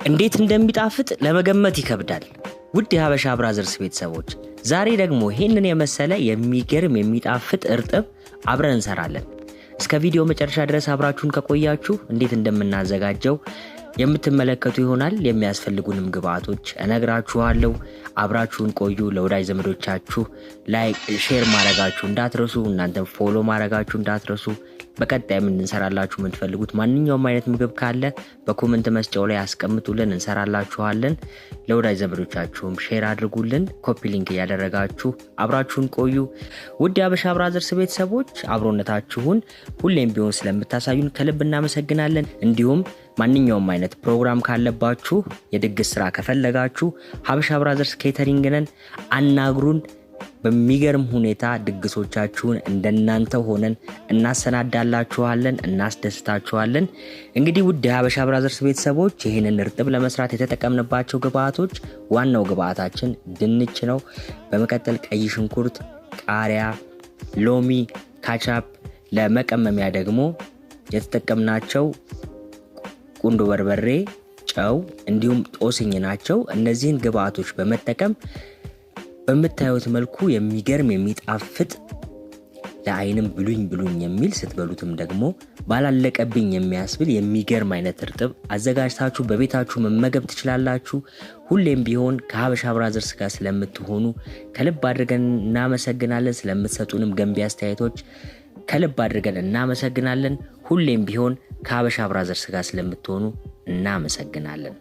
እንዴት እንደሚጣፍጥ ለመገመት ይከብዳል። ውድ የሀበሻ ብራዘርስ ቤተሰቦች ዛሬ ደግሞ ይሄንን የመሰለ የሚገርም የሚጣፍጥ እርጥብ አብረን እንሰራለን። እስከ ቪዲዮ መጨረሻ ድረስ አብራችሁን ከቆያችሁ እንዴት እንደምናዘጋጀው የምትመለከቱ ይሆናል። የሚያስፈልጉንም ግብአቶች እነግራችኋለሁ። አብራችሁን ቆዩ። ለወዳጅ ዘመዶቻችሁ ላይክ ሼር ማድረጋችሁ እንዳትረሱ፣ እናንተም ፎሎ ማድረጋችሁ እንዳትረሱ። በቀጣይም እንሰራላችሁ የምትፈልጉት ማንኛውም አይነት ምግብ ካለ በኮሜንት መስጫው ላይ አስቀምጡልን፣ እንሰራላችኋለን። ለወዳጅ ዘመዶቻችሁም ሼር አድርጉልን። ኮፒ ሊንክ ያደረጋችሁ አብራችሁን ቆዩ። ውድ የሀበሻ ብራዘርስ ቤተሰቦች አብሮነታችሁን ሁሌም ቢሆን ስለምታሳዩን ከልብ እናመሰግናለን። እንዲሁም ማንኛውም አይነት ፕሮግራም ካለባችሁ የድግስ ስራ ከፈለጋችሁ ሀበሻ ብራዘርስ ኬተሪንግ ነን፣ አናግሩን። በሚገርም ሁኔታ ድግሶቻችሁን እንደናንተ ሆነን እናሰናዳላችኋለን፣ እናስደስታችኋለን። እንግዲህ ውድ የሀበሻ ብራዘርስ ቤተሰቦች ይህንን እርጥብ ለመስራት የተጠቀምንባቸው ግብአቶች፣ ዋናው ግብአታችን ድንች ነው። በመቀጠል ቀይ ሽንኩርት፣ ቃሪያ፣ ሎሚ፣ ካቻፕ፣ ለመቀመሚያ ደግሞ የተጠቀምናቸው ቁንዶ በርበሬ፣ ጨው እንዲሁም ጦስኝ ናቸው። እነዚህን ግብአቶች በመጠቀም በምታዩት መልኩ የሚገርም የሚጣፍጥ ለአይንም ብሉኝ የሚል ስትበሉትም ደግሞ ባላለቀብኝ የሚያስብል የሚገርም አይነት እርጥብ አዘጋጅታችሁ በቤታችሁ መመገብ ትችላላችሁ። ሁሌም ቢሆን ከሀበሻ ብራዘርስ ጋር ስለምትሆኑ ከልብ አድርገን እናመሰግናለን። ስለምትሰጡንም ገንቢ አስተያየቶች ከልብ አድርገን እናመሰግናለን። ሁሌም ቢሆን ከሀበሻ ብራዘርስ ጋር ስለምትሆኑ እናመሰግናለን።